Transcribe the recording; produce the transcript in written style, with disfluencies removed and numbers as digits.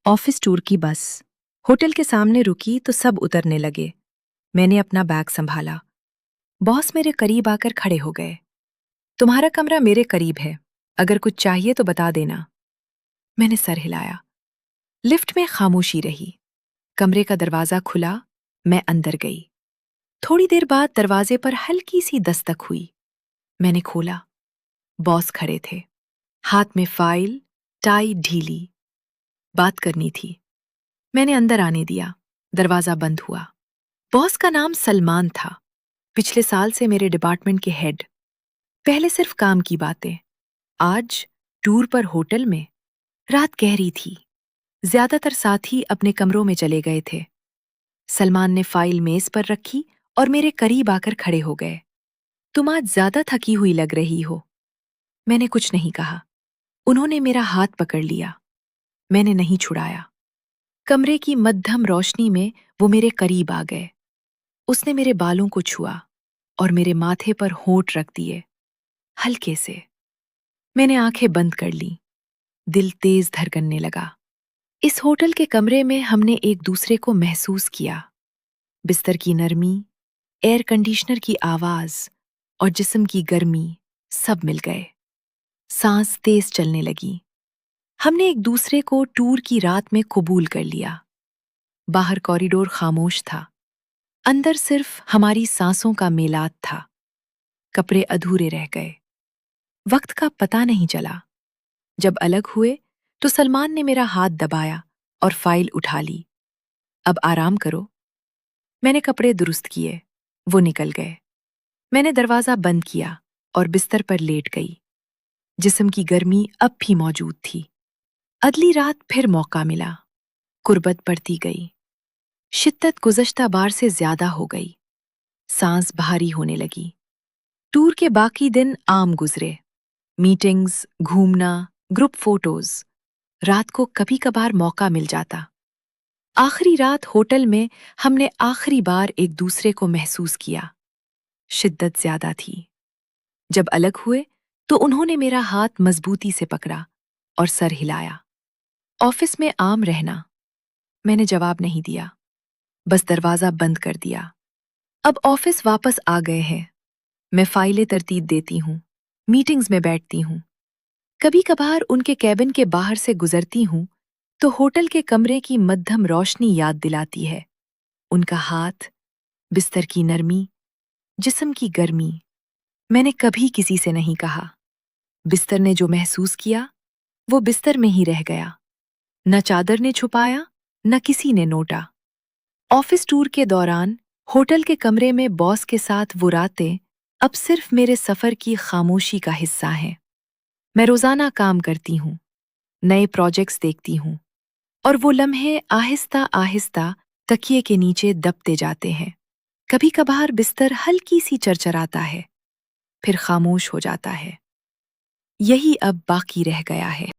Office tour की बस hotel के सामने रुकी तो सब उतरने लगे। मैंने अपना बैग संभाला। बॉस मेरे करीब आकर खड़े हो गए। तुम्हारा कमरा मेरे करीब है, अगर कुछ चाहिए तो बता देना। मैंने सर हिलाया। लिफ्ट में खामोशी रही। कमरे का दरवाजा खुला, मैं अंदर गई। थोड़ी देर बाद दरवाजे पर हल्की सी दस्तक हुई। मैंने खोला। बॉस खड़े थे, हाथ में फाइल, टाई ढीली। बात करनी थी। मैंने अंदर आने दिया। दरवाजा बंद हुआ। बॉस का नाम सलमान था। पिछले साल से मेरे डिपार्टमेंट के हेड। पहले सिर्फ काम की बातें। आज टूर पर होटल में। रात गहरी थी। ज्यादातर साथी अपने कमरों में चले गए थे। सलमान ने फाइल मेज पर रखी और मेरे करीब आकर खड़े हो गए। तुम आज ज्यादा थकी हुई लग रही हो। मैंने कुछ नहीं कहा। उन्होंने मेरा हाथ पकड़ लिया। मैंने नहीं छुड़ाया। कमरे की मध्यम रोशनी में वो मेरे करीब आ गए। उसने मेरे बालों को छुआ और मेरे माथे पर होंठ रख दिए, हल्के से। मैंने आंखें बंद कर ली। दिल तेज धड़कने लगा। इस होटल के कमरे में हमने एक दूसरे को महसूस किया। बिस्तर की नरमी, एयर कंडीशनर की आवाज और जिस्म की गर्मी सब मिल गए। सांस तेज चलने लगी। हमने एक दूसरे को टूर की रात में कबूल कर लिया। बाहर कॉरिडोर खामोश था। अंदर सिर्फ हमारी सांसों का मेलाप था। कपड़े अधूरे रह गए। वक्त का पता नहीं चला। जब अलग हुए तो सलमान ने मेरा हाथ दबाया और फाइल उठा ली। अब आराम करो। मैंने कपड़े दुरुस्त किए। वो निकल गए। मैंने दरवाजा बंद किया और बिस्तर पर लेट गई। जिस्म की गर्मी अब भी मौजूद थी। अगली रात फिर मौका मिला। कुर्बत बढ़ती गई। शिद्दत गुज़श्ता बार से ज्यादा हो गई। सांस भारी होने लगी। टूर के बाकी दिन आम गुजरे। मीटिंग्स, घूमना, ग्रुप फोटोज। रात को कभी कभार मौका मिल जाता। आखिरी रात होटल में हमने आखिरी बार एक दूसरे को महसूस किया। शिद्दत ज्यादा थी। जब अलग हुए तो उन्होंने मेरा हाथ मजबूती से पकड़ा और सर हिलाया। ऑफिस में आम रहना। मैंने जवाब नहीं दिया, बस दरवाजा बंद कर दिया। अब ऑफिस वापस आ गए हैं। मैं फाइलें तरतीब देती हूँ, मीटिंग्स में बैठती हूँ। कभी कभार उनके कैबिन के बाहर से गुजरती हूँ तो होटल के कमरे की मध्यम रोशनी याद दिलाती है। उनका हाथ, बिस्तर की नरमी, जिस्म की गर्मी। मैंने कभी किसी से नहीं कहा। बिस्तर ने जो महसूस किया वो बिस्तर में ही रह गया। न चादर ने छुपाया, न किसी ने नोटा। ऑफिस टूर के दौरान होटल के कमरे में बॉस के साथ वो रातें अब सिर्फ मेरे सफर की खामोशी का हिस्सा हैं। मैं रोजाना काम करती हूँ, नए प्रोजेक्ट्स देखती हूँ, और वो लम्हे आहिस्ता आहिस्ता तकिए के नीचे दबते जाते हैं। कभी कभार बिस्तर हल्की सी चरचराता है, फिर खामोश हो जाता है। यही अब बाकी रह गया है।